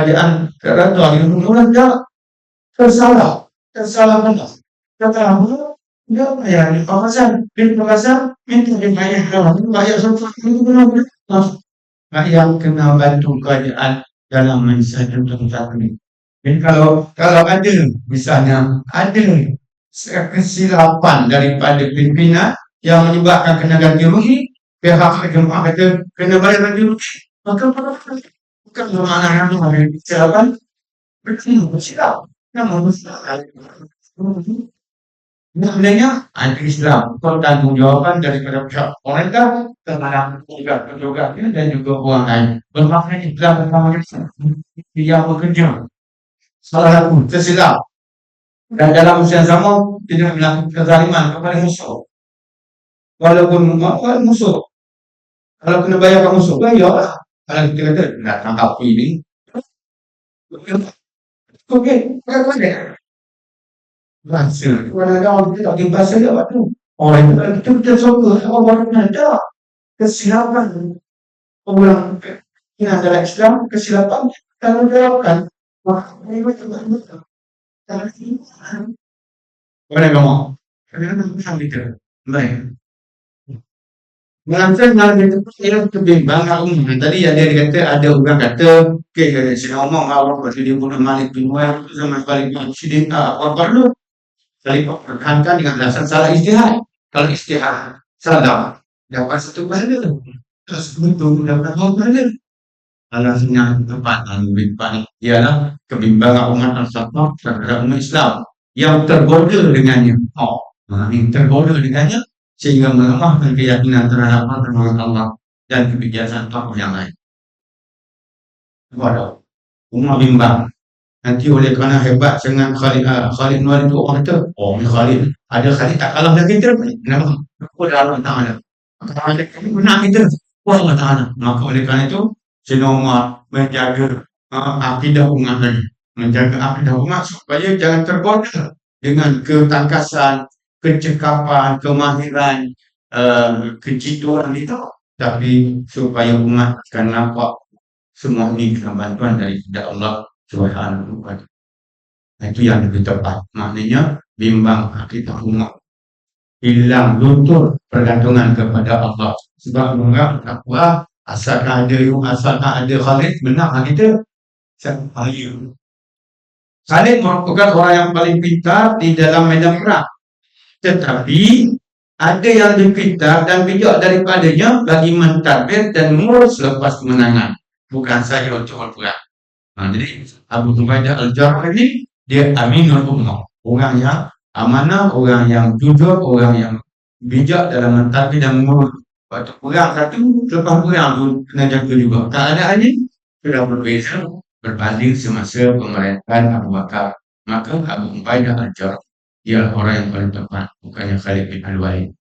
kerajaan kerajaan yang orang dah tersalah benar. Kata Allah, dia bayar di pasar, minta dibayar dalam bayar sesuatu itu benar-benar. Nah, yang kena bantu kerajaan dalam menyelesaikan tentang ini. Jadi kalau ada misalnya ada kesilapan daripada pimpinan yang menyebabkan kena ganti rugi, pihak jemaah kata kena bayar ganti rugi, maka bukan bermakna yang ada kesilapan bersilap. Namun sebenarnya anti-Islam pertanggungjawaban daripada pihak pemerintah terhadap juga dan juga orang lain. Bermakna Islam bersama yang bekerja. Salah satu tersilap dan dalam usia sama tidak melakukan kezaliman kepada musuh. Walaupun musuh, kalau kena bayar ke musuh, bayar. Kalau kita kata nak tangkap ini, okey, boleh. Bahasa, kalau ada orang kita tak bahasa dia apa tu? Orang itu kita suka, orang ada kesilapan orang ini adalah Islam, kesilapan kalau dilakukan, maka ini betul. Boleh kamu? Kadang-kadang bisa gitu. Baik. Melansir dengan itu yang kebimbangan umum. Tadi ada dia kata ada orang kata, okey, saya ngomong Allah berarti dia bunuh Malik bin Nuair itu sama sekali Sidin apa perlu saling pertahankan dengan alasan salah ijtihad. Kalau ijtihad salah, dapat satu pahala. Terus betul dapat dua pahala. Alasan yang tepat dan lebih tepat ialah kebimbangan umat al-Fatah terhadap umat Islam yang tergoda dengannya. Yang tergoda dengannya sehingga melemahkan keyakinan terhadap Allah dan kebijakan tokoh yang lain. Waduh, umat bimbang. Nanti oleh kerana hebat dengan Khalid Nuar itu orang kata, oh ni Khalid, ada Khalid tak kalah lagi kita. Kenapa? Aku dah Allah Ta'ala. Kalau ada kami menang kita, Allah Ta'ala. Maka oleh kerana itu, Sayyidina Umar menjaga akidah umat lagi. Menjaga akidah umat supaya jangan tergoda dengan ketangkasan, kecekapan, kemahiran, kejituan itu. Tapi supaya umat akan nampak semua ini dengan bantuan daripada Allah Subhanahu wa ta'ala. Itu yang lebih tepat. Maknanya bimbang akidah umat. Hilang luntur pergantungan kepada Allah. Sebab orang takwa asalkan ada Khalid benar kita bahaya. Khalid merupakan orang yang paling pintar di dalam medan perang. Tetapi ada yang lebih pintar dan bijak daripadanya bagi mentadbir dan mengurus selepas kemenangan. Bukan saja untuk berperang. Jadi Abu Ubaidah Al-Jarrah ini dia aminul ummah, orang yang amanah, orang yang jujur, orang yang bijak dalam mentadbir dan mengurus. Waktu perang satu, lepas perang tu kena jaga juga. Keadaannya sudah berbeza berbanding semasa pemerintahan Abu Bakar. Maka Abu Ubaidah Al-Jarrah dia orang yang paling tepat, bukannya Khalid bin Al-Walid.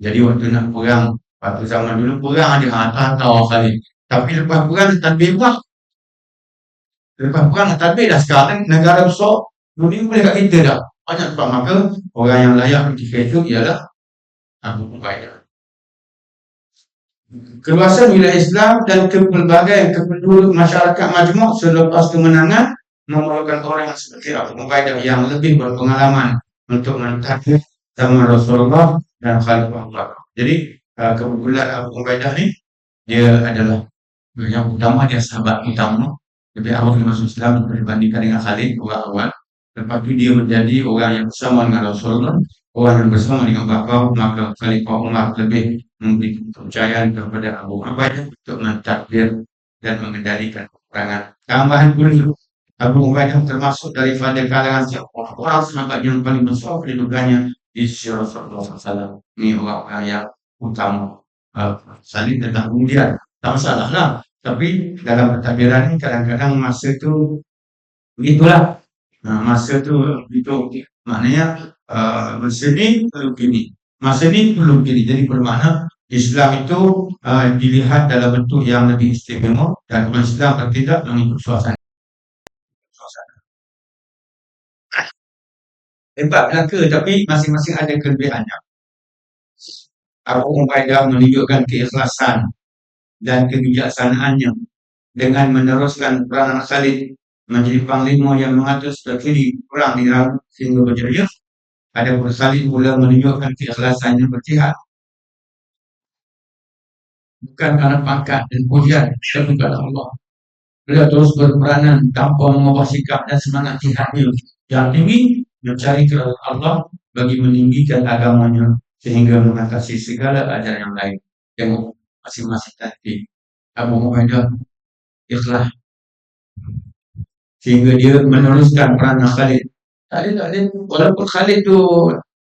Jadi waktu nak perang, waktu zaman dulu perang ada hantar orang Khalid. Tapi lepas perang tadbir pula. Lepas perang tadbir dah sekarang negara besar dunia boleh kat kita dah. Banyak tempat maka orang yang layak ketika itu ialah Abu Ubaidah. Keluasan wilayah Islam dan pelbagai kependudukan masyarakat majmuk selepas kemenangan memerlukan orang yang seperti Abu Ubaidah yang lebih berpengalaman untuk mentadbir zaman Rasulullah dan Khalifah Abu Bakar. Jadi kebetulan Abu Ubaidah ni dia adalah yang utama, dia sahabat utama. Lebih awal masuk Islam dibandingkan dengan Khalid orang awal. Lepas itu dia menjadi orang yang bersama dengan Rasulullah, orang yang bersama dengan Bakar. Maka Khalifah Umar lebih memberi kepercayaan kepada Abu Ubaidah untuk mentadbir dan mengendalikan peperangan. Tambahan pun Abu Ubaidah termasuk daripada kalangan orang sahabat yang paling besar kedudukannya di sisi Rasulullah SAW. Ini orang-orang yang utama. Salih tentang kemudian tak masalah lah. Tapi dalam pentadbiran ni kadang-kadang masa tu begitulah. Masa tu begitu. Maknanya masa ni perlu gini. Masa ni perlu gini. Jadi bermakna Islam itu dilihat dalam bentuk yang lebih istimewa dan umat Islam bertindak mengikut suasana. Hebat belaka tapi masing-masing ada kelebihannya. Abu Ubaidah menunjukkan keikhlasan dan kebijaksanaannya dengan meneruskan peranan Khalid menjadi panglima yang mengatur strategi perang di dalam sehingga berjaya. Adapun Khalid mula menunjukkan keikhlasannya berjihad bukan karena pangkat dan pujian, tapi karena Allah. Beliau terus berperanan tanpa mengubah sikap dan semangat jihadnya yang tinggi mencari keridhaan Allah bagi meninggikan agamanya sehingga mengatasi segala ajaran yang lain. Tengok masing-masing tadi. Abu Ubaidah ikhlas sehingga dia meneruskan peranan Khalid. Khalid walaupun Khalid tu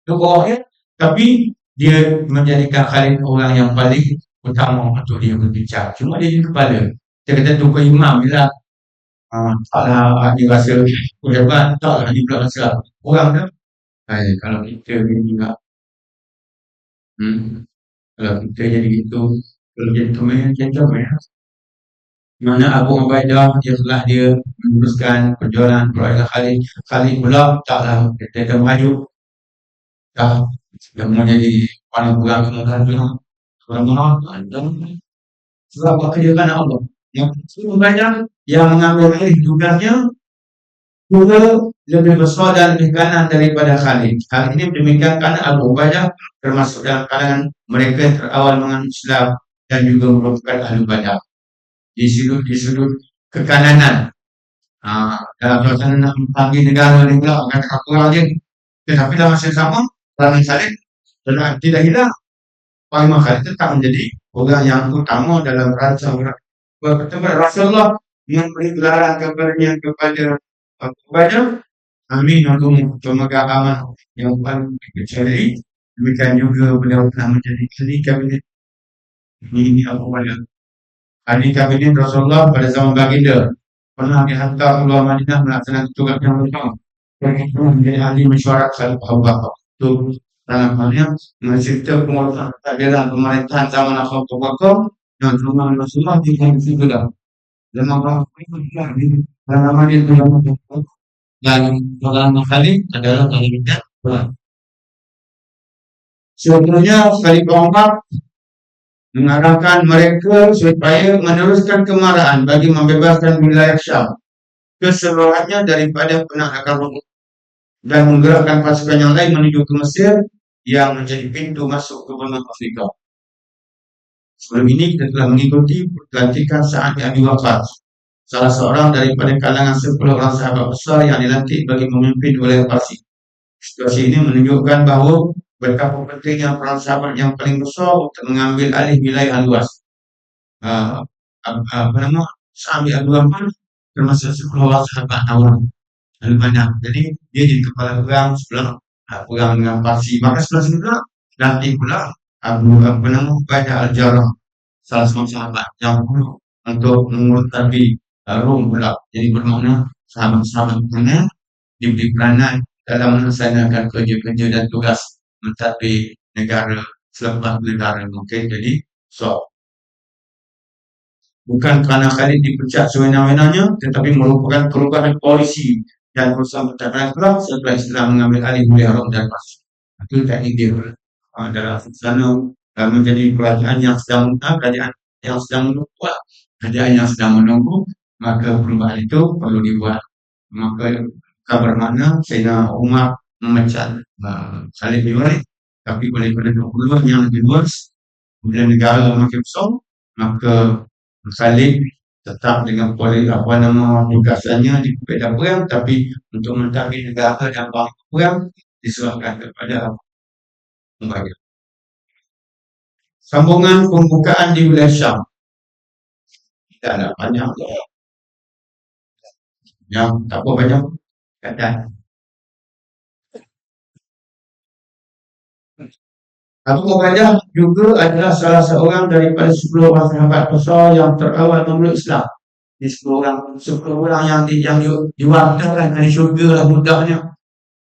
bawahnya, tapi dia menjadikan Khalid orang yang paling utama untuk dia berbicara. Cuma dia jadi kepala. Dia kata tukar imam je lah. Taklah dia rasa hebat, taklah dia pula rasa orang tu. Kalau kita ni juga, kalau kita jadi gitu, kalau jadi kemain, kita main. Mana Abu Ubaidah setelah dia meneruskan perjuangan perayaan Khalid. Khalid pula taklah dia dah maju, dah dia menjadi paling perang kemudian tu. Dan sebab pekerjaan Allah. Yang banyak yang mengambil alih tugasnya juga lebih besar dan lebih kanan daripada Khalid. Hal ini demikian karena Abu Ubaidah termasuk dalam kalangan mereka yang terawal menganut Islam dan juga merupakan ahli Badar. Di sudut kekananan. Dalam suasana nak panggil negara ni pula akan aku lagi. Tetapi dalam masa yang sama, Rasulullah Saleh tidak hilang. Panglima Khalid tetap menjadi orang yang utama dalam rancang berkata Rasulullah yang beri gelaran kepada Abu Ubaidah. Amin untuk pemegang amanah yang paling dipercayai. Demikian juga beliau telah menjadi ahli kabinet. Ini Abu Ubaidah. Ahli kabinet Rasulullah pada zaman baginda. Pernah dihantar keluar Madinah melaksanakan tugas yang bersama. Dan itu menjadi ahli mesyuarat Khalid Abu Bakar. Itu dalam halnya mencerita pengurusan takdiran pemerintahan zaman Abu Bakar yang rumah Rasulullah di situ dah. Dan apa dalam hadis dan dalam Khalid adalah kalimat Quran. Sebenarnya Khalifah Umar mengarahkan mereka supaya meneruskan kemarahan bagi membebaskan wilayah Syam keseluruhannya daripada penaklukan Rom dan menggerakkan pasukan yang lain menuju ke Mesir yang menjadi pintu masuk ke benua Afrika. Sebelum ini kita telah mengikuti pelantikan Sa'ad bin Abi Waqqas, salah seorang daripada kalangan 10 orang sahabat besar yang dilantik bagi memimpin wilayah Parsi. Situasi ini menunjukkan bahawa betapa pentingnya peran sahabat yang paling besar untuk mengambil alih wilayah yang luas. Sa'ad bin Abi Waqqas termasuk 10 orang sahabat awal Al-Banah. Jadi dia jadi kepala perang sebelum perang dengan Parsi. Maka sebelah sini pula nanti pula Abu Ubaidah Al-Jarrah, salah seorang sahabat yang dulu untuk mengurutapi Rom pula. Jadi bermakna sahabat-sahabat mana diberi peranan dalam melaksanakan kerja-kerja dan tugas mentadbir negara selepas negara mungkin jadi bukan kerana Khalid dipecat sewenang-wenangnya, tetapi merupakan perubahan polisi dan urusan pertahanan perang setelah Islam mengambil alih wilayah Rom dan Parsi. Itu teknik dia dalam sana menjadi kerajaan yang sedang kerajaan yang sedang menunggu, kerajaan yang sedang menunggu, maka perubahan itu perlu dibuat. Maka kabar mana Sayyidina Umar memecat Khalid bin Walid, tapi oleh kerana peluang yang lebih luas, kemudian negara makin besar, maka Khalid tetap dengan tugasannya di medan perang, tapi untuk mentadbir negara dan bangsa perang diserahkan kepada Abu Ubaidah. Sambungan pembukaan di wilayah Syam. Kita ada banyak yang tak apa banyak kata. Abu Ubaidah juga adalah salah seorang daripada 10 orang sahabat besar yang terawal memeluk Islam. Di 10 orang yang diwakilkan dari syurga lah mudahnya.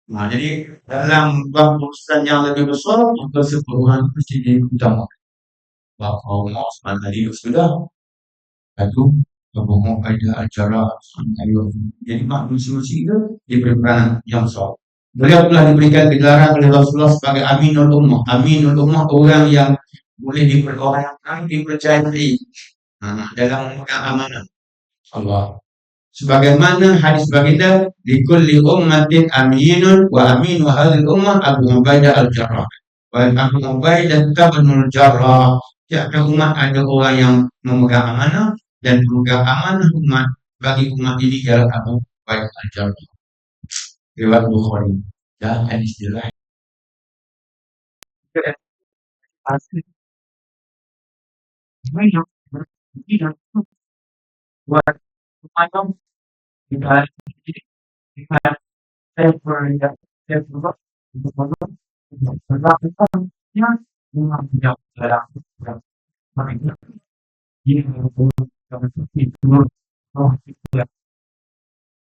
Jadi dalam bab urusan yang lebih besar, maka 10 orang mesti jadi utama. Bapak Allah SWT sudah lalu Abu Ubaidah Al-Jarrah. Jadi manusia itu diberi peranan yang besar. Beliau telah diberikan gelaran oleh Rasulullah sebagai Aminul Ummah. Aminul Ummah orang yang boleh dipercayai dalam memegang amanah Allah. sebagaimana hadis baginda di kulli ummatin aminun wa aminu hadhihi ummah Abu Ubaidah al-Jarrah. Wa Abu Ubaidah tabnul Jarrah. Tiap umat ada orang yang memegang amanah dan pemegang amanah umat bagi umat ini ialah Abu Ubaidah al-Jarrah. Riwayat Bukhari. Dan hadis riwayat asli banyak tidak buat macam kita kita saya bekerja saya berbuat untuk melakukan ya dengan tidak dalam mereka ini itu oh itu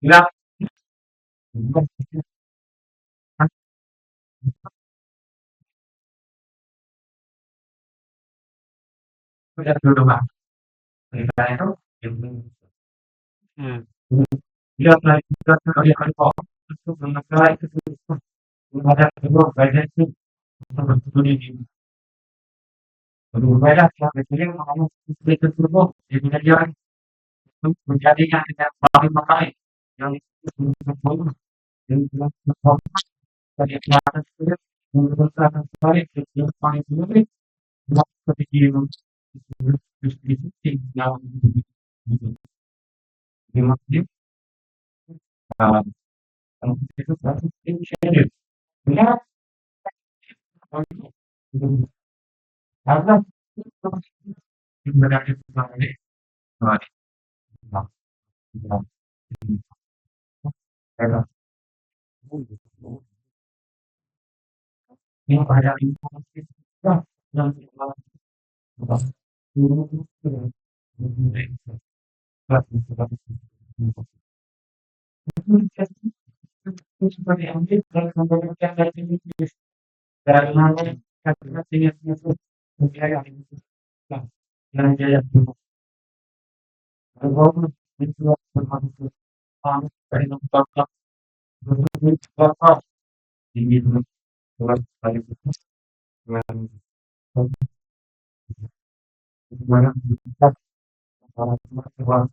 ya sudah dulu bang mereka itu dia lagi kita sekali kali kok untuk mengenai itu ada kedua bagian itu betul ini kedua bagian yang kecil mau itu turbo jadi dia menjadi yang tidak paling pakai yang itu yang dari atas itu menggunakan sekali yang paling sulit seperti itu distribusi yang dimaksud itu berarti itu share ya karena sebenarnya sekali yang pada informasi yang seperti ambil dan kemudian dari dari mana karena tinggal itu yang yang dia berbohong itu bermaksud dari tempat bertempat di tempat dari dengan mana kita para teman yang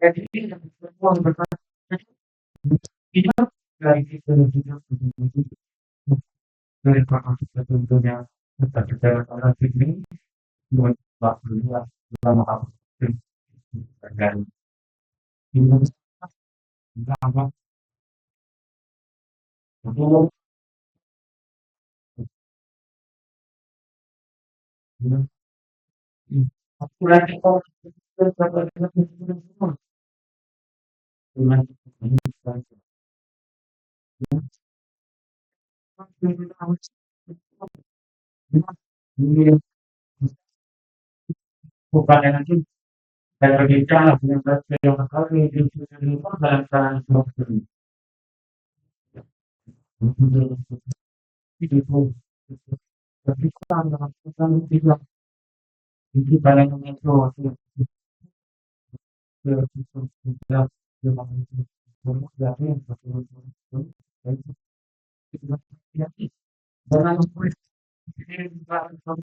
jadi dari tentunya kita orang ini buat waktunya selama kamu dan ini sama itu aku lagi kok bukan nanti dan berbicara dengan yang kali di dalam dalam itu tapi kan tidak itu pada itu jangan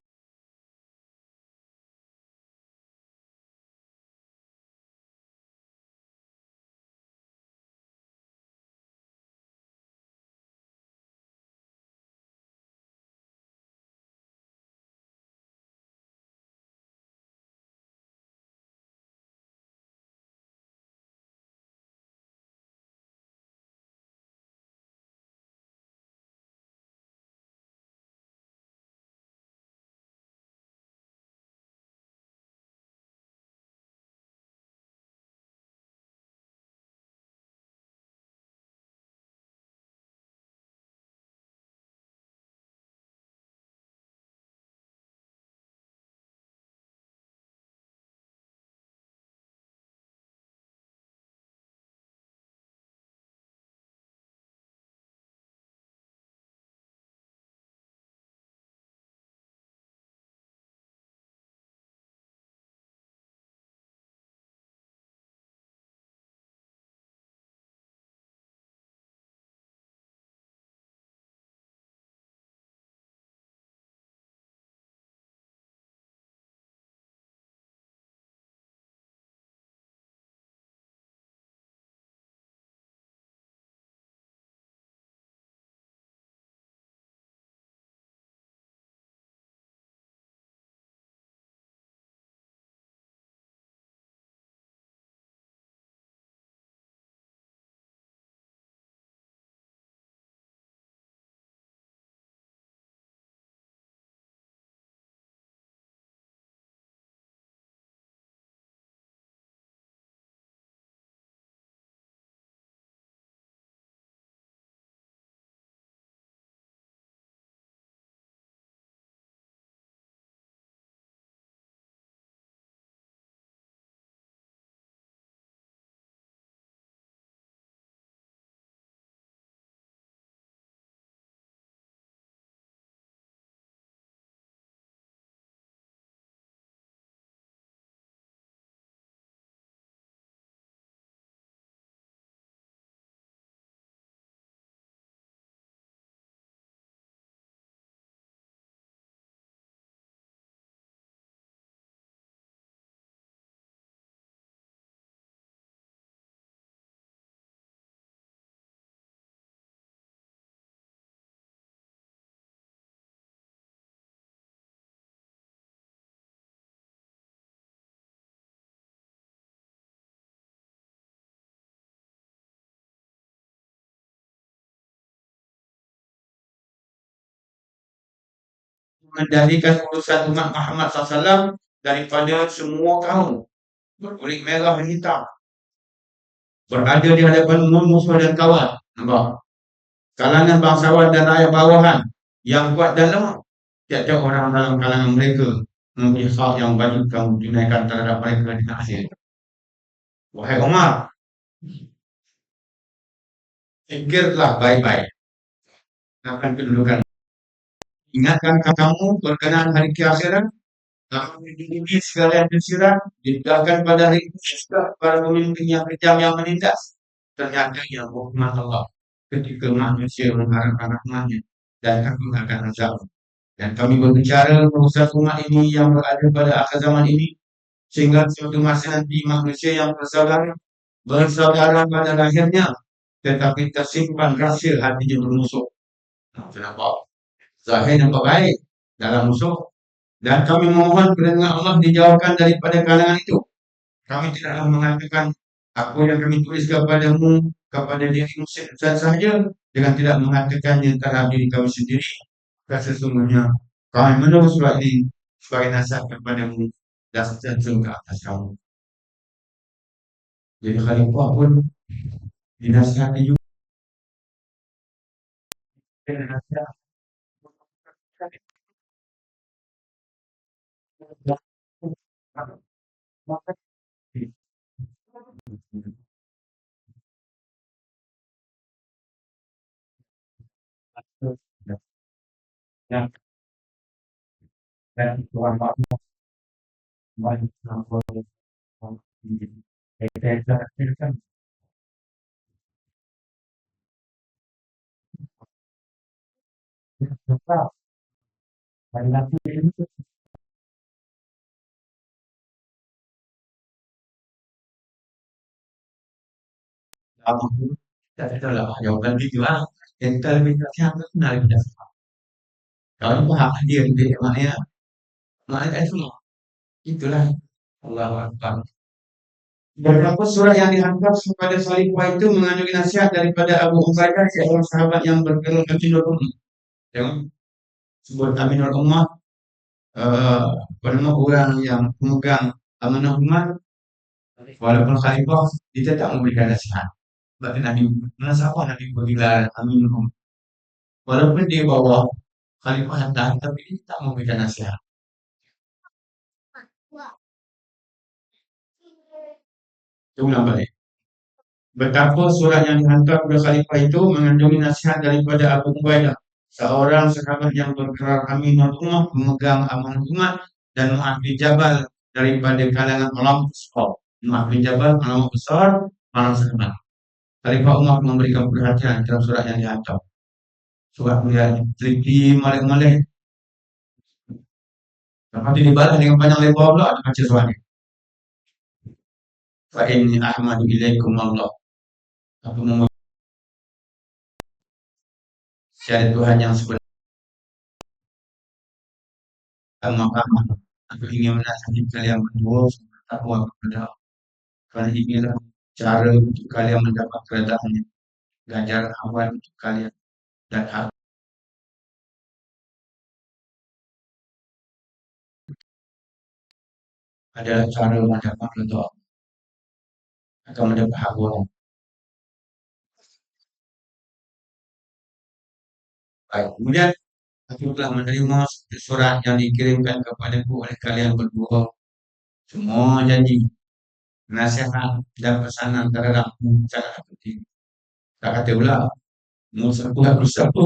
menjadikan urusan umat Muhammad SAW daripada semua kaum berkulit merah dan hitam berada di hadapan musuh dan kawan. Nampak? Kalangan bangsawan dan rakyat bawahan yang kuat dan lemah. Tiap-tiap orang dalam kalangan mereka mempunyai hak yang wajib kamu tunaikan terhadap mereka di akhir. Wahai Umar, fikirlah baik-baik akan kedudukan. Ingatkan kamu berkenaan hari akhirat. Kamu diri sekalian tersirat, didahkan pada hari itu para pemimpin yang kejam yang menindas. Ternyata yang hukuman Allah ketika manusia mengharapkan rahmatnya dan kami akan azab. Dan kami berbicara merusak umat ini yang berada pada akhir zaman ini sehingga suatu masa nanti manusia yang bersaudara pada lahirnya tetapi tersimpan rahsia hatinya bermusuh. Kenapa? Zahir nampak baik dalam musuh. Dan kami mohon perlindungan Allah dijauhkan daripada kalangan itu. Kami tidaklah mengatakan apa yang kami tulis kepadamu, kepada dirimu saja, dengan tidak mengatakannya terhadap diri kami sendiri. Karena sesungguhnya kami menulis surat ini sebagai nasihat kepadamu dan terjun ke atas kamu. Jadi khalifah pun dinasihati juga. Dan Tuhan adalah jawaban dijual kita lebih yang benar tidak kalau paham dia lebih maknanya maknanya semua itulah Allah Akbar. Beberapa surat yang dihantar kepada Khalifah itu mengandung nasihat daripada Abu Ubaidah seorang sahabat yang bergerak Aminul Ummah. Tengok sebut Aminul Ummah nama orang yang memegang amanah umat walaupun Khalifah dia tak memberikan nasihat. Sebab Nabi menasabah Nabi bergelar Aminul Ummah. Walaupun dia bawa Khalifah datang tapi dia tak memberikan nasihat. Kita ulang balik. Betapa surat yang dihantar kepada Khalifah itu mengandungi nasihat daripada Abu Ubaidah, seorang sahabat yang bergerak Aminul Ummah, memegang amanah umat, dan Mu'adz bin Jabal daripada kalangan ulama besar. Mu'adz bin Jabal ulama besar, para sahabat. Khalifah Umar memberikan perhatian dalam surat yang dihantar. Surat yang teliti malik-malik. Lepas itu dibalas dengan panjang lebar pula, ada baca suratnya. Fa inni ahmadu ilaikum Allah. Aku memuji tiada Tuhan yang sebenar. Maka aku ingin menasihati kalian berdua supaya takwa kepada Allah. Kerana inilah cara untuk kalian mendapat keredaannya. Ganjaran awal untuk kalian dan hak adalah cara mendapat redha atau mendapat hak Allah. Baik, kemudian aku telah menerima surat yang dikirimkan kepadaku oleh kalian berdua. Semua janji, nasihat dan pesanan terhadapku sangat penting. Tak kata pula, musuh aku bersatu.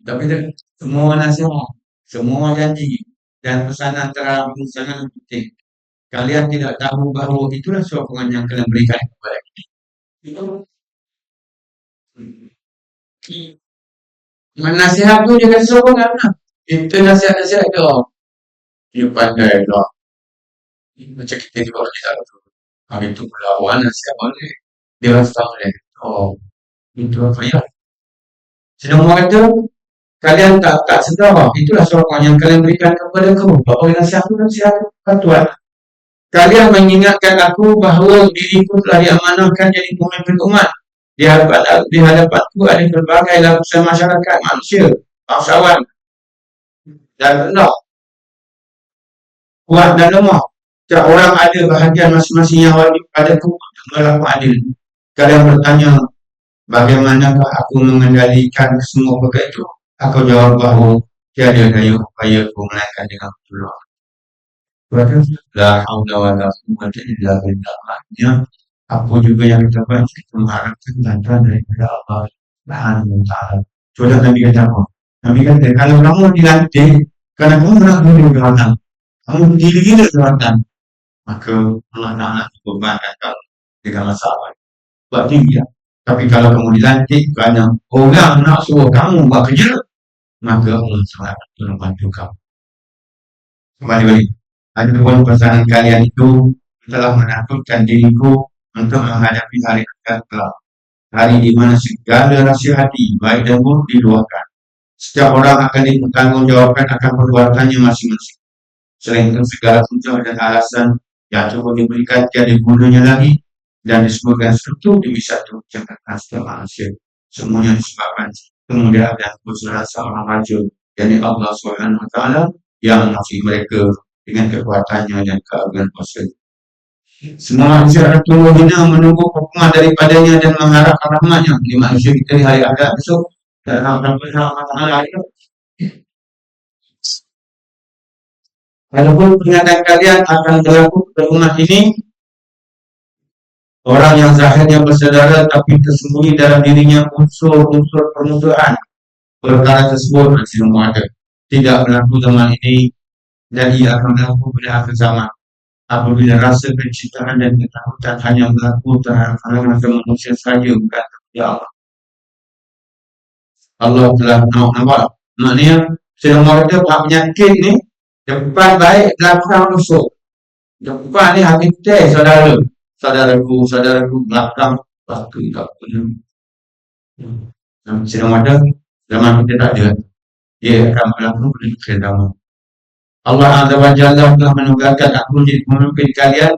Tapi semua nasihat, semua janji dan pesanan terhadapku sangat penting. Kalian tidak tahu bahawa itulah sokongan yang kalian berikan kepada kita. Menasihat tu dia kasi sokongan lah. Kita nasihat-nasihat ke orang. Dia pandai lah. Macam kita juga orang kita tu. Kami tu berlawan nasihat boleh. Dia rasa boleh. Oh, itu apa ya? Sedang orang kata, kalian tak sedar. Itulah sokongan yang kalian berikan kepada aku. Bahawa nasihat tu nasihat Tuhan. Kalian mengingatkan aku bahawa diriku telah diamanahkan jadi pemimpin umat. Di hadapanku ada berbagai lapisan masyarakat manusia, bangsawan, dan rendah, kuat dan lemah. Setiap orang ada bahagian masing-masing yang wajib padaku untuk berlaku adil. Kalian bertanya, bagaimanakah aku mengendalikan semua perkara itu? Aku jawab bahawa tiada daya upayaku melainkan dengan pertolongan. Berarti la haula wa la quwwata illa billah. Artinya, apa juga yang kita baca, kita mengharapkan bantuan daripada Allah Subhanahu wa Ta'ala. Sudah Nabi kata apa? Nabi kata, kalau kamu dilantik, karena kamu nak berdiri jawatan, kamu gila-gila jawatan, maka Allah Ta'ala bebankan kamu dengan masalah. Buat tinggi ya. Tapi kalau kamu dilantik kerana orang nak suruh kamu buat kerja, maka Allah Ta'ala akan membantu kamu. Kembali balik. Adapun pasangan kalian itu telah menakutkan diriku untuk menghadapi hari akan kelak. Hari di mana segala rahsia hati, baik dan buruk diluahkan. Setiap orang akan dipertanggungjawabkan akan perbuatannya masing-masing. Selain itu segala hujah dan alasan yang coba diberikan tiada gunanya lagi dan disebutkan satu demi satu cakapkan setiap manusia. Semuanya disebabkan kemudahan dan kebesaran seorang raja, yakni Allah Subhanahu Wa Taala yang mengasihi mereka dengan kekuatannya dan keagungan kuasa. Semua manusia akan tunggu hina menunggu hukuman daripadanya dan mengharapkan rahmatnya di manusia kita di hari akhirat besok dan rahmat itu. Walaupun peringatan kalian akan berlaku pada umat ini, orang yang zahirnya bersaudara tapi tersembunyi dalam dirinya unsur-unsur permusuhan, perkara tersebut masih ada. Tidak berlaku zaman ini dan ia akan berlaku pada akhir zaman. Apabila rasa kecintaan dan ketakutan hanya berlaku terhadap macam manusia saja, bukan ya Allah. Allah telah nampak. Maknanya sedang ada penyakit ni depan baik, belakang rusuk. Depan ni hati kita saudara, saudaraku belakang waktu tak punya. Sedang ada zaman kita tak ada. Dia akan berlaku pada akhir zaman. Allah Azza wa Jalla telah menugaskan aku menjadi pemimpin kalian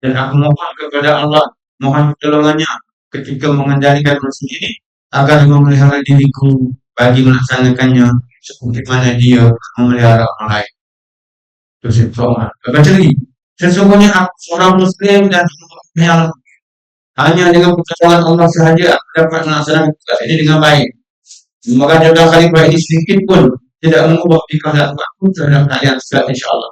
dan aku mohon kepada Allah, mohon pertolongannya ketika mengendalikan urusan ini agar memelihara diriku bagi melaksanakannya seperti mana dia memelihara orang lain. Terus itu baca lagi. Sesungguhnya aku seorang Muslim dan yang hanya dengan pertolongan Allah sahaja aku dapat melaksanakan tugas ini dengan baik. Semoga jaga khalifah ini sedikit pun tidak mengubah keadaan aku terhadap kalian sekalian insyaAllah.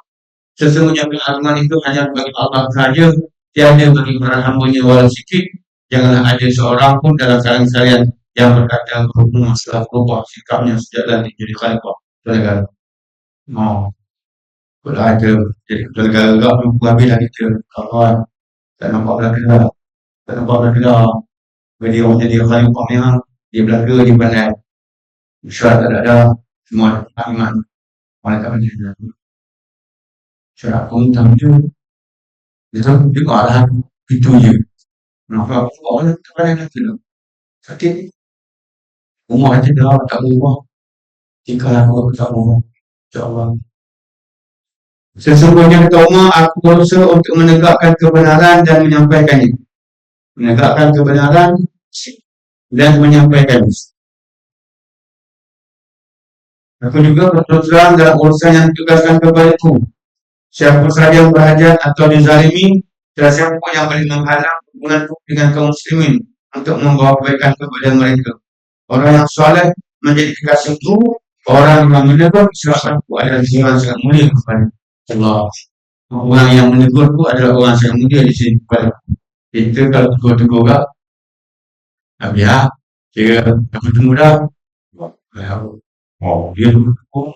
Sesungguhnya keagungan itu hanya bagi Allah sahaja, tiada bagi para hambanya walau sikit. Janganlah ada seorang pun dalam kalangan kalian yang berkata berhubung masalah berubah sikapnya sejak nanti jadi khalifah negara. Oh, kalau ada jadi negara agak berubah habis lah kita kawan. Tak nampak belakang dah. Tak nampak belakang dah. Jadi orang jadi khalifah memang dia belakang di pandai. Syarat tak ada semua iman. Orang tak pandai. Syarat pun tak ada. Dia tengok arahan itu je. Nampak orang tak pandai nak kena. Sakit. Rumah aja dah tak berubah. Jika aku tak berubah. InsyaAllah. Sesungguhnya kata Umar, aku berusaha untuk menegakkan kebenaran dan menyampaikannya. Menegakkan kebenaran dan menyampaikannya. Aku juga berterus terang dalam urusan yang ditugaskan kepadaku. Siapa sahaja yang berhajat atau dizalimi, dan siapa yang boleh menghalang hubunganku dengan kaum muslimin untuk membawa kebaikan kepada mereka. Orang yang soleh menjadi kekasihku, orang yang menegur silakanku adalah jiwa sangat mulia kepada Allah. Orang yang menegurku adalah orang sangat mulia di sini kepada kita. Kalau tegur-tegur tak, tapi ya, kira aku tunggu dah. Oh, dia tegur.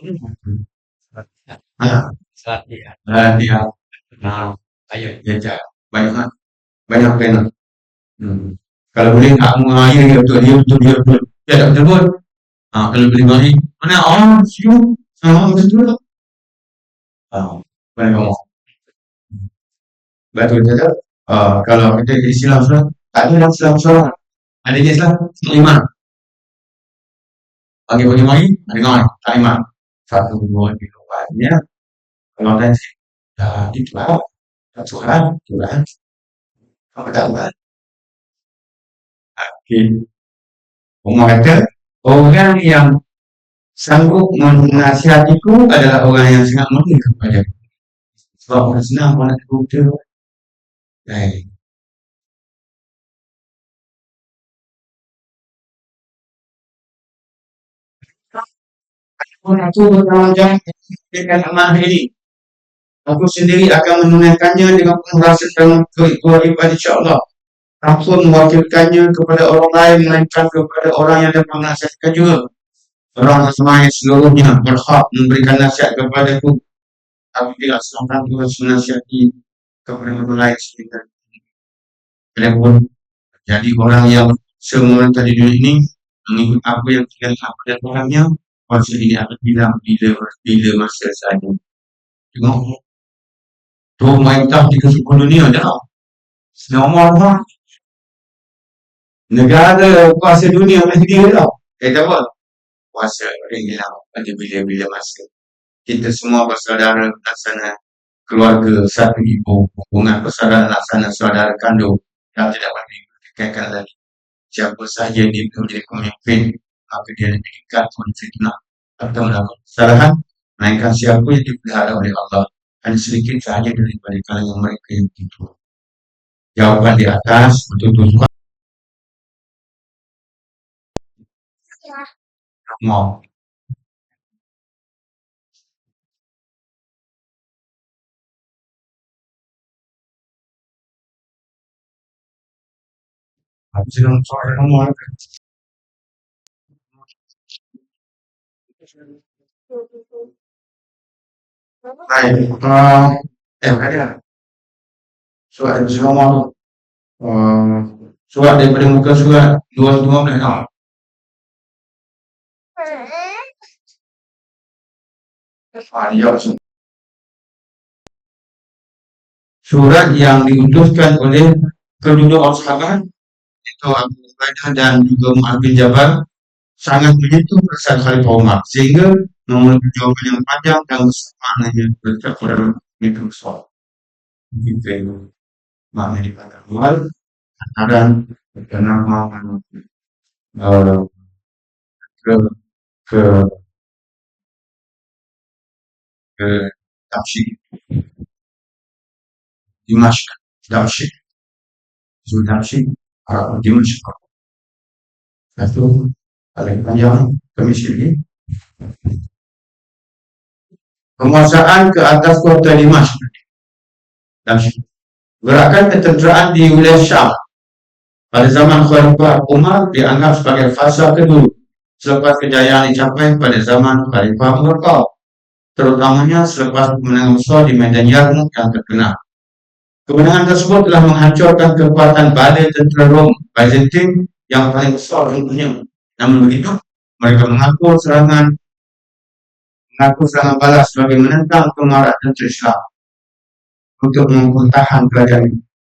Dia. Nah, ayo, dia banyak kan? Banyak kena. Kalau boleh tak mengalir dia betul, dia betul. Dia tak betul. Kalau boleh mengalir, mana orang siu sama betul. Banyak ngomong. Betul saja. Kalau kita Islam sudah, tak ada dalam Islam seorang. Ada je Islam, iman. Bagi mari, ada iman, tak iman. 1, 2, 3, 4. Ya. Kalau dah itu lah. Tuhan. Apa Tuhan? Okey. Umar kata, orang yang Sanggup menasihatiku adalah orang yang sangat mulia kepada aku. Sebab orang senang pun nak kuda. Eh, pun aku bertanggungjawab dengan amanah ini. Aku sendiri akan menunaikannya dengan penuh rasa dan kewajiban insyaAllah. Tanpa mewakilkannya kepada orang lain, melainkan kepada orang yang dapat menasihatkan juga. Orang semua seluruhnya berhak memberikan nasihat kepadaku. Tapi tidak seorang pun harus menasihati kepada orang lain sekitar. Adapun jadi orang yang semua tadi dunia ini mengikut apa yang kita pada orangnya, masa ini akan bilang bila masa saja. Tengok tu main tak di seluruh dunia dah. Semua orang negara kuasa dunia masih dia tau. Tak apa. Kuasa orang hilang pada bila-bila masa. Kita semua bersaudara laksana keluarga satu ibu, hubungan persaudaraan laksana saudara kandung yang tidak boleh dikekang lagi. Siapa sahaja dia menjadi pemimpin, maka dia lebih dekat dengan fitnah atau melakukan kesalahan, melainkan siapa yang dipelihara oleh Allah. Hanya sedikit sahaja daripada kalangan mereka yang begitu. Jawapan di atas betul-betul mau. Aku sedang soal kamu. Baik, ada surat semua surat daripada muka surat 215. Ya, surat yang diutuskan oleh kedua sahabat itu Abu Ubaidah dan juga Mu'adz bin Jabal sangat menyentuh perasaan Khalifah Umar sehingga memerlukan jawaban yang panjang dan maknanya bercak pada itu soal gitu makna dikatakan awal dan nama uh, ke ke ke Damsyik Dimashq Damsyik Damsyik Dimashq itu paling panjang kami sini penguasaan ke atas kota Dimashq Damsyik gerakan ketenteraan di wilayah Syam pada zaman Khalifah Umar dianggap sebagai fasa kedua selepas kejayaan dicapai pada zaman Khalifah Umar, terutamanya selepas kemenangan besar di medan Yarmouk yang terkenal. Kemenangan tersebut telah menghancurkan kekuatan badai tentera Rom Byzantine yang paling besar di dunia. Namun begitu, mereka mengaku serangan balas sebagai menentang kemarahan tentera Islam untuk mempertahankan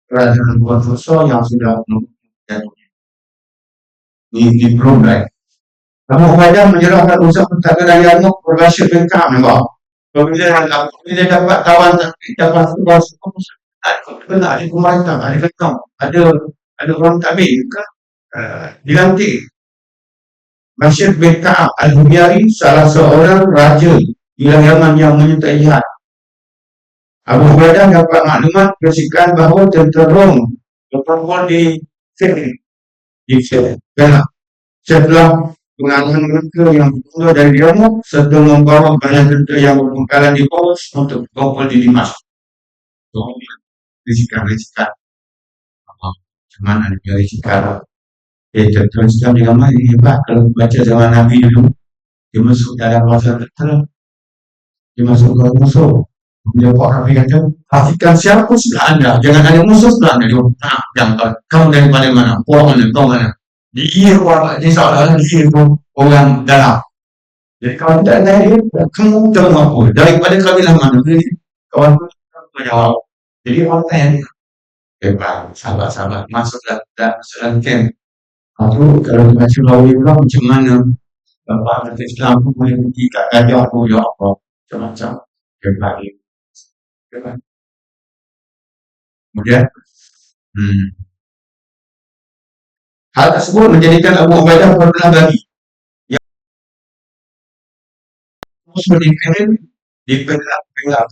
kerajaan Bonfoso yang sudah menjadi di Brunei. Abu Ubaidah menyerahkan usaha pertahanan Yarmouk berbasis bengkak memang. Bila dapat kawan dapat benar di pemerintah ada orang tabir ke dilantik Bashir bin Ka'ab al-Humyari salah seorang raja di Yaman yang menyertai jihad. Abu Ubaidah dapat maklumat berisikan bahawa tentera Rom berkumpul di Perak setelah pengalaman mereka yang bermula dari Yarmouk serta membawa banyak tentera yang berpengkalan di Paus untuk berkumpul di Dimashq. Risikan macam mana dia risikan tentera Islam di Yaman ini hebat. Kalau baca zaman Nabi dulu dia masuk dalam kawasan tentera, dia masuk ke musuh. Dia Pak Rafi kata, pastikan siapa sudah anda, jangan ada musuh sudah anda. Dia jangan kamu dari mana, orang mana, kau mana. Dia orang, dia seolah-olah dia orang dalam. Jadi kalau tidak ada dia, kamu jangan apa. Daripada kabilah mana, kawan pun menjawab. Jadi orang tanya, hebat, sahabat-sahabat, masuklah dalam camp. Aku kalau baca lawi pula macam mana Bapak kata Islam pun boleh pergi kat gajah pun ya apa macam-macam hebat dia. Hebat. Kemudian hal tersebut menjadikan Abu Ubaidah pernah bagi musuh dipelak-pelak.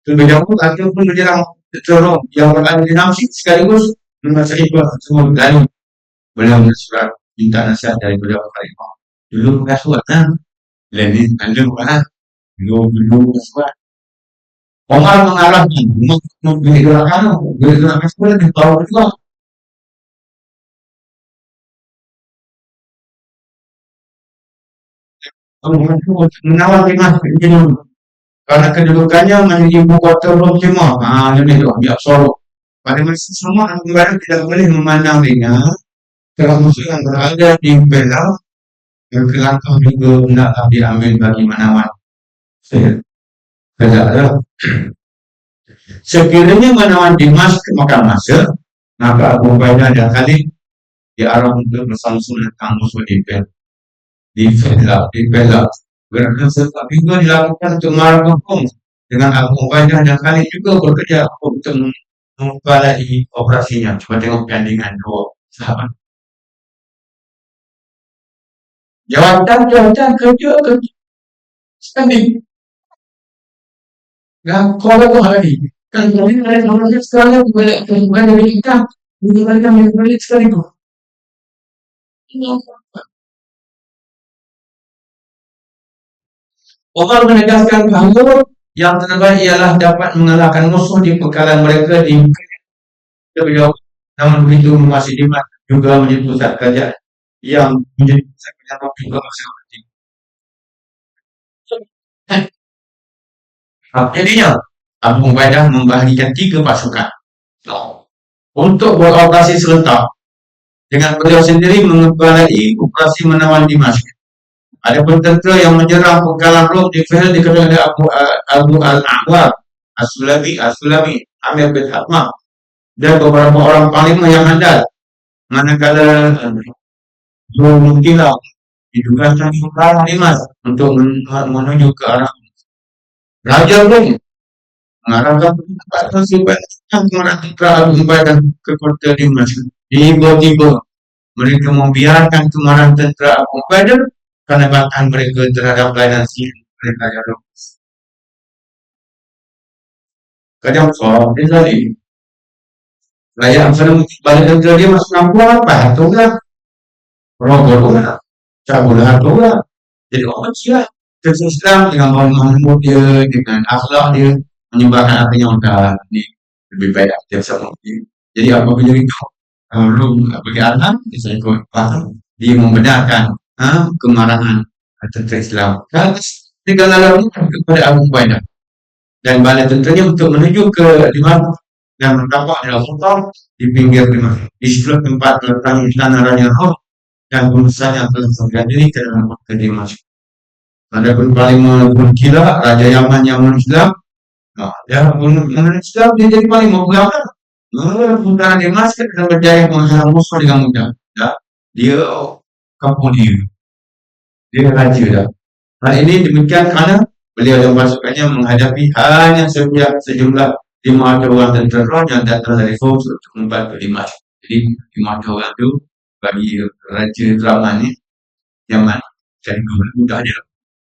Lebih dahulu Akil pun menyerang Coro yang berada di Namsik sekaligus menguasai semua Galuh. Beliau bersurat minta nasihat dari beliau Khalifah. Dulu bekas suat kan, Lenin Anda bukan dulu bekas suat. Omar mengalahkan, gerakan sekolah di bawah juga. Menawar lima karena kedudukannya menjadi ibu kota Rom Timur. Ini itu biak Solo. Pada masa semua orang barat tidak boleh memandang ringan telah musuh yang berada di Belau yang kelangkah juga hendaklah diambil bagi menawan. Saudara, sekiranya menawan Dimas ke Mekah masa, maka Abu Ubaidah dan Khalid diarah untuk bersama-sama dengan musuh di Belau. Gerakan serupa juga dilakukan untuk marah hukum dengan Abu Ubaidah dan Khalid juga bekerja untuk membalai operasinya. Coba tengok bandingan dua sahabat. Jawatan kerja spending. Nah, kalau hari kan ini ada nomor sekali balik dari kita, mereka balik sekali tu. Omar menegaskan bahawa yang terbaik ialah dapat mengalahkan musuh di pekalan mereka di beliau. Namun begitu masih Dimas juga menjadi pusat kerajaan yang menjadi pusat kerajaan juga masih penting. Jadinya Abu Ubaidah membagikan 3 pasukan untuk beroperasi serentak dengan beliau sendiri mengepalai operasi menawan Dimas. Ada pun tentera yang menyerang penggalan Rom di Fahil dikatakan oleh Abu Al-A'war As-Sulami, Amir bin Hatmah dan beberapa orang panglima yang handal. Manakala mungkinlah ditugaskan penggalan Dimas untuk menuju ke arah Raja Rom mengarahkan pasukan kepada tentera Abu Ubaidah ke kota Dimas. Tiba-tiba mereka membiarkan kemarahan tentera Abu Ubaidah karena bantahan mereka terhadap pelayanan sihir mereka yang lepas. Kadang soal dia tadi, perayaan sering balik tentera dia masuk kampung apa? Itu kan, rogol lah, cabul hatu lah. Jadi orang siap, terus Islam dengan bangun dia, dengan akhlak dia, menyebarkan artinya udah ini lebih baik dia sama dia. Jadi apa menjadi belum bagi anak, saya ikut paham, dia membenarkan kemarahan tentera Islam. Kalau segala lalu kepada Abu Ubaidah dan bala tenteranya untuk menuju ke Dimana dan berdampak adalah motor di pinggir Dimana di sebelah tempat letaknya istana Raja Rom dan pemirsa yang telah terjadi ke dalam kota Dimas. Adapun paling gila Raja Yaman yang non-Islam, dia non-Islam dia jadi paling membelakang. Putaran Dimas dan berjaya menghalang musuh dengan mudah. Dia kampung dia raja dah. Hal ini demikian kerana beliau dan pasukannya menghadapi hanya sejumlah 500 orang tentera yang datang dari Furs untuk membantu Dimas. Jadi 500 orang itu bagi Raja Rahman ni Yaman jadi mudah dia.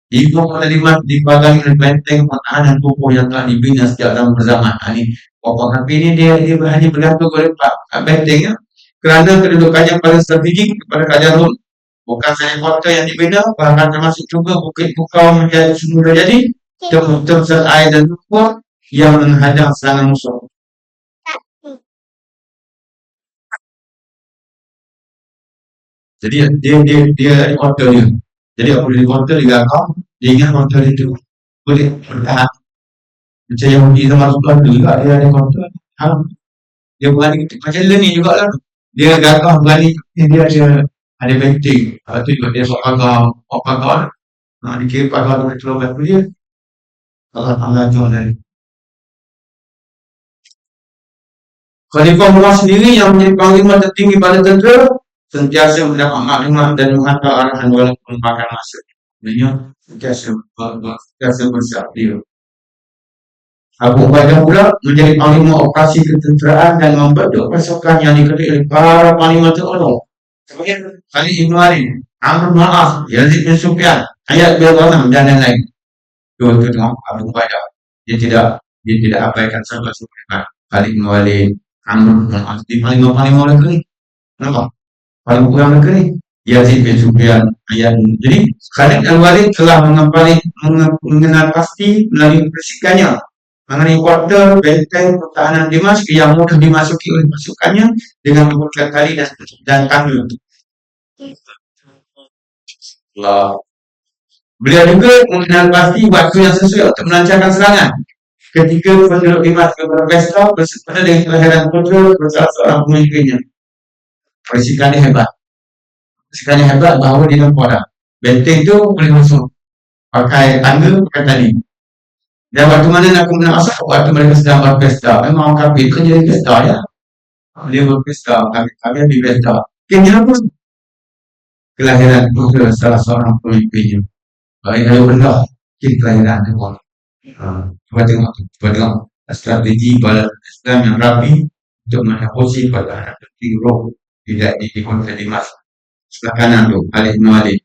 Ibu kota Dimas dipagangi oleh benteng pertahanan kokoh yang telah dibina sejak zaman berzaman. Ini kokoh tapi ini dia hanya bergantung pada bentengnya kerana kedudukannya paling strategik kepada Kerajaan Rom. Bukan saja kota yang dibina, bahkan termasuk juga bukit bukau menjadi semula jadi terbesar air dan lumpur yang menghadang serangan musuh. Jadi dia kota dia. Jadi apabila di kota digagap, dia ingat kota itu boleh bertahan. Macam yang di tempat kota juga dia ada kota. Dia berani macam ni juga lah. Dia gagap berani dia ada benteng. Itu juga dia pagar. Dikira pagar dari kilometer dia. Allah jual dari. Khalifah Umar sendiri yang menjadi panglima tertinggi pada tentera sentiasa mendapat maklumat dan menghantar arahan walaupun makan masa. Dia sentiasa bersiap dia. Abu Ubaidah pula menjadi panglima operasi ketenteraan dan membentuk pasukan yang diketuai oleh para panglima terhormat. Khalid Ibn Walid, Amr bin As, Yazid bin Sufyan, ayat Al-Ghanam dan lain-lain. Itu tengok Abu Ubaidah. Dia tidak abaikan sahabat seperti Khalid bin Walid, Amr bin As. Di paling oleh kali. Kenapa? Paling kurang negeri. Yazid bin Sufyan, ayat. Jadi Khalid bin Walid telah mengenal pasti melalui persikannya mengenai kuarter benteng pertahanan Dimask yang mudah dimasuki oleh pasukannya dengan membuat kali dan tanggul. Allah. Beliau juga mengenal pasti waktu yang sesuai untuk melancarkan serangan. Ketika penduduk Dimas berpesta bersempena dengan kelahiran putra salah seorang pemimpinnya. Persikannya hebat. Persikannya hebat bahawa dia nampak dah. Benteng tu boleh masuk. Pakai tangga, pakai tali. Dan waktu mana aku nak masuk, waktu mereka sedang berpesta. Memang kami itu jadi pesta ya. Dia berpesta, kami di pesta. Kenapa? Kelahiran putra salah seorang pemimpinnya. Baik, ayo benda. Kelahiran tu. Cuba tengok strategi balas Islam yang rapi untuk menghapuskan pada hati roh tidak di kota Dimas sebelah kanan tu Khalid bin Walid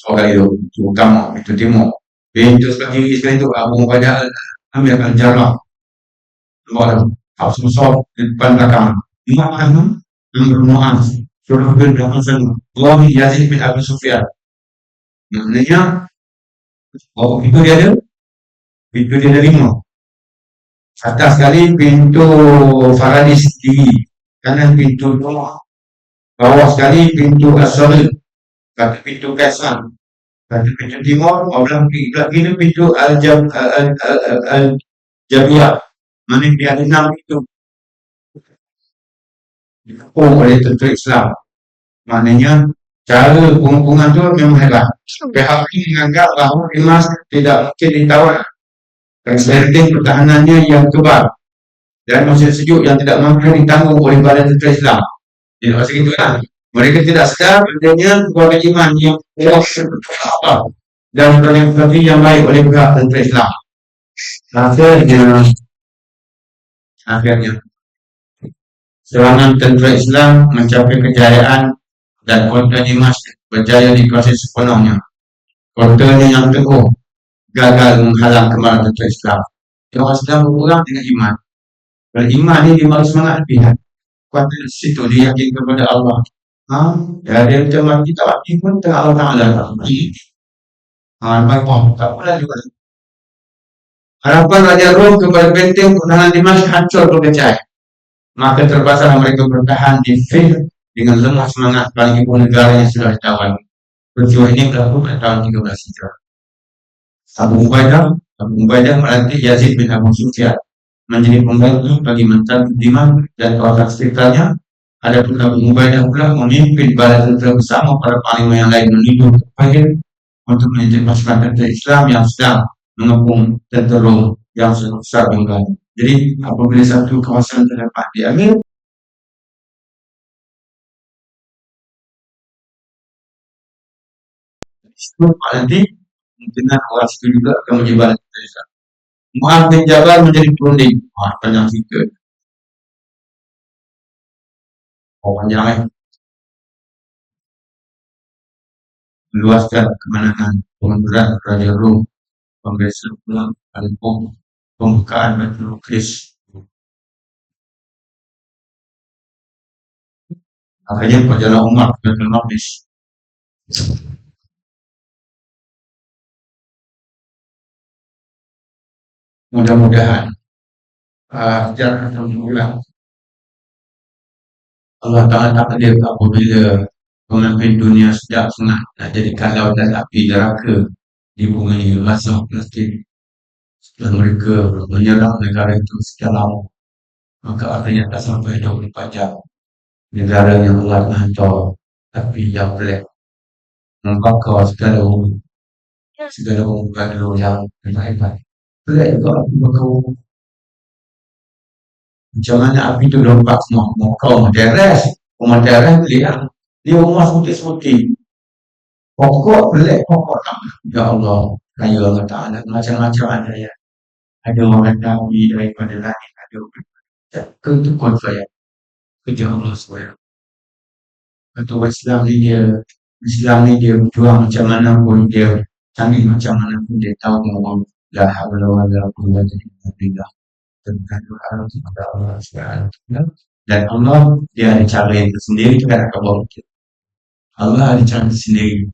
soal itu utama itu timur pintu sebelah kiri sekali tu Abu Ubaidah Amir Al-Jarrah nomor Hafs Musab di depan belakang Imam Ahmad Amr bin Mu'az Surah bin Hasan Allah Yazid bin Abi Sufyan maknanya itu dia ada 5. Atas sekali pintu Faradis tinggi, kanan pintu Nuh, bawah sekali pintu As-Sarid, kata pintu Kaisar, kata pintu Timur, belah kiri pintu Al-Jabiyah, mana dia ada 6 pintu dikepung oleh tentera Islam. Maknanya cara pengepungan tu memang hebat. Pihak ini menganggap bahawa Dimas tidak mungkin ditawar. Benteng pertahanannya yang kebal dan musim sejuk yang tidak mampu ditanggung oleh badan tentera Islam. Jadi masa itu kan mereka tidak sedar adanya keluarga iman yang apa dan strategi yang baik oleh pihak tentera Islam. Akhirnya serangan tentera Islam mencapai kejayaan dan kota Dimas berjaya dikuasai sepenuhnya. Kotanya yang teguh gagal menghalang kemarahan tentera Islam. Orang Islam berperang dengan iman. Dan iman ini dimana semangat pihak. Kuat dari situ dia yakin kepada Allah. Ya dia macam kita mati pun tengah Allah Ta'ala. Tak pula juga. Harapan Raja Rom kepada benteng pertahanan Dimash hancur berkecai. Maka terpaksa mereka bertahan di Fil dengan lemah semangat bagi ibu negara yang sudah ditawan. Peristiwa ini berlaku pada tahun 13 Hijrah. Abu Ubaidah melantik Yazid bin Abu Sufyan menjadi pembantu bagi menteri Diman dan orang sekitarnya. Adapun Abu Ubaidah pula memimpin bala tentera bersama para panglima yang lain menuju ke Fahir untuk menjadi pasukan tentera Islam yang sedang mengepung tentera Rom yang besar jumlah. Jadi apabila satu kawasan terdapat diambil, nanti kemungkinan orang itu juga akan menjadi bala tentera Islam. Mu'adz bin Jabal menjadi perunding. Panjang sikit. Panjang meluaskan kemenangan pemberat Raja Rom, pembebasan pulang kampung, pembukaan Baitul Maqdis. Akhirnya perjalanan Umar ke Baitul Maqdis. Mudah-mudahan sejarah akan berulang. Allah Ta'ala takdir apabila pemimpin dunia sedang senang nak jadikan lautan api neraka dibungani masa plastik setelah mereka menyerang negara itu sekian lama, maka akhirnya tak sampai 24 jam negara yang Allah hancur tapi yang pelik membakar segala hubungan yang hebat. Pelik juga api bakar. Macam mana api itu lompat semua rumah teres lihat dia rumah putih-putih pokok pelik pokok ya Allah kaya Allah Ta'ala macam-macam ada ya, ada orang Nabi daripada langit, ada ketukun saya kerja Allah SWT. Ketua Islam ni dia Islam ni dia berjuang macam mana pun, dia canggih macam mana pun, dia tahu ngomong la haula wala quwwata illa billah, tentang berharap kepada Allah Subhanahu wa taala. Dan Allah dia ada cara yang tersendiri terhadap kabar kita. Allah ada cara sendiri.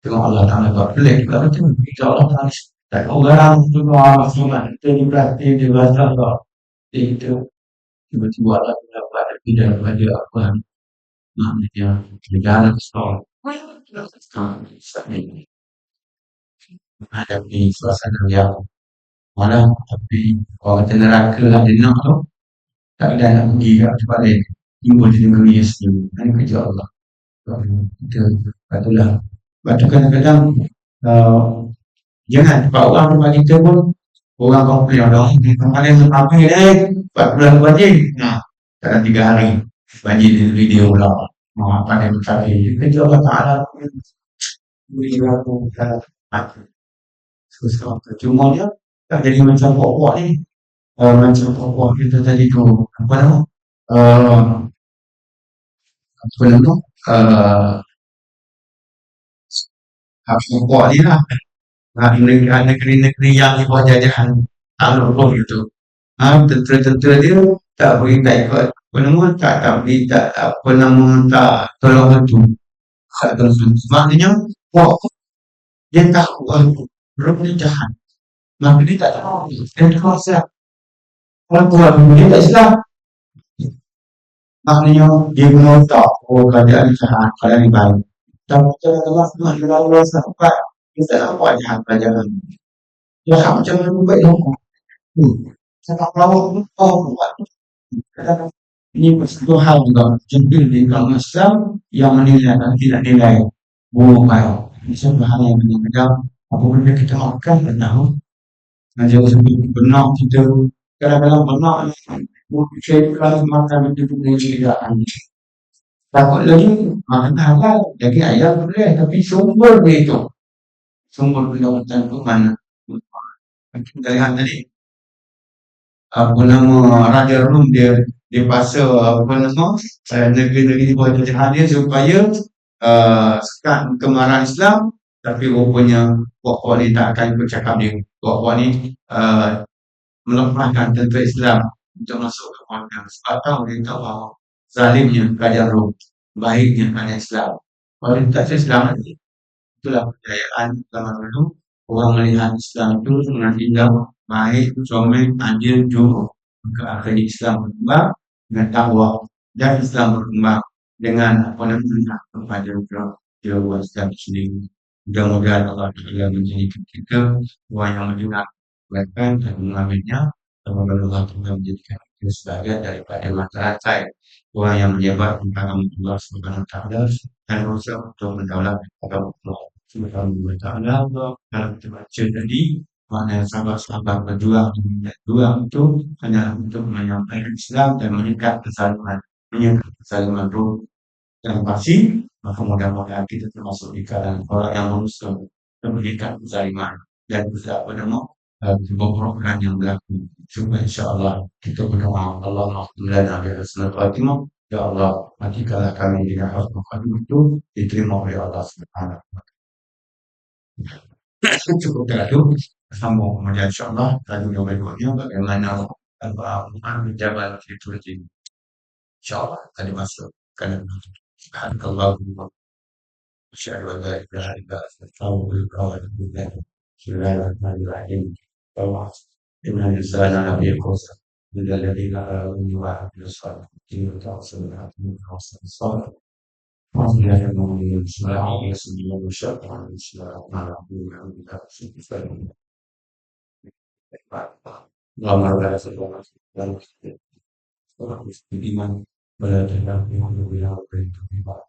Tengok Allah Taala buat pelik juga betul. Kita Allah Taala tak orang tu doa semua kita diberkati dia bahasa Allah. Itu tiba-tiba Allah Taala buat tidak pada apa maknanya negara besar. Menghadapi suasana yang malam, tapi orang kata neraka lah dia nak tu, tak ada nak pergi kat tempat lain. Timbul di negeri yang sendiri. Ini kerja Allah. Kita itulah. Sebab tu kadang-kadang uh, jangan tempat orang tempat kita pun orang komplain orang ni kemarin apa ni 4 bulan banjir. Nah, dalam 3 hari banjir di negeri dia pula. Apa yang berkata kerja Allah Ta'ala beri aku aku susah. Cuma dia tak jadi macam pokok ni. Macam pokok kita tadi tu apa nama? Uh, apa nama? Uh, Pokok ni lah. Negeri-negeri yang di bawah jajahan Takluk Rom itu. Tentera-tentera dia tak beri, tak ikut apa nama, tak beri, tak apa nama, tak tolong bantu. Tak tolong bantu. Maknanya, wah, dia tahu Rom ni jahat. Maka dia tak tahu. Dia terkuasa. Kalau Tuhan dia tak silap. Maknanya, dia guna otak. Oh, keadaan ni jahat, keadaan ni baik. Tapi kalau Allah Tuhan, dia Allah sampai, dia tak nampak jahat pelajaran. Dia macam mana pun baik nampak. Sebab lawak pun tahu buat. Kadang-kadang ini satu hal juga jempil di kalangan Islam yang menilai dan tidak nilai buruk baik. Ini satu hal yang kadang-kadang apabila kita makan benar, nanti sebut benar kita kadang-kadang benar saya kalau makan itu punya ceritaan. Takut lagi makan halal, daging ayam boleh, tapi sumber dia itu, sumber pendapatan itu mana? Kita lihat tadi apa nama Raja Rum dia paksa apa nama negeri-negeri di bawah jajahan dia supaya sekat kemarahan Islam, tapi rupanya puak-puak ni tak akan ikut cakap dia. Puak-puak ni melepaskan tentera Islam untuk masuk ke Makkah sebab tahu dia tahu bahawa zalimnya kerajaan Rom, baiknya kerajaan Islam. Kalau dia tak Islam lagi, itulah kejayaan zaman dulu. Orang melihat Islam itu dengan indah, baik, comel, adil, jujur. Maka akhirnya Islam berkembang dengan takwa, dan Islam berkembang dengan apa namanya kepada jiwa Islam sendiri. Mudah-mudahan Allah Taala menjadikan kita orang yang mendengarkan dan mengambilnya, dan Allah Taala menjadikan kita sebagian daripada masyarakat orang yang menyebar tentang Allah Subhanahu Wa Taala dan berusaha untuk mendaulat agama Allah Subhanahu Wa Taala. Kalau kita baca tadi, mana sahabat-sahabat berjuang itu hanyalah untuk menyampaikan Islam dan menyekat kezaliman roh dan pasti, maka mudah-mudahan kita termasuk di kalangan orang yang mengusung pendidikan kezaliman dan juga apa nama kebobrokan yang berlaku. Cuma insya-Allah kita berdoa Allah Alhamdulillah bi husnul khatimah. Ya Allah, matikanlah kami dengan husnul khatimah itu diterima oleh Allah Subhanahu wa taala. Cukup terlalu sambung kemudian insya-Allah tadi yang berikutnya bagaimana menjaga itu insya-Allah tadi masuk kan. Subhanallah. أشهد أن لا إله إلا أنت أستغفرك وأتوب إليك. بسم الله الرحمن الرحيم. إن الإنسان لفي خسر إلا الذين آمنوا وعملوا الصالحات وتواصوا بالحق وتواصوا بالصبر. أعوذ بالله من المؤمنين بسم الله الرحمن الرحيم والشيطان بسم الله الرحمن الرحيم الحمد لله والصلاة والسلام اللهم لا سبحانك اللهم بالإيمان ولا تهنا في قلوبنا وبين بعض.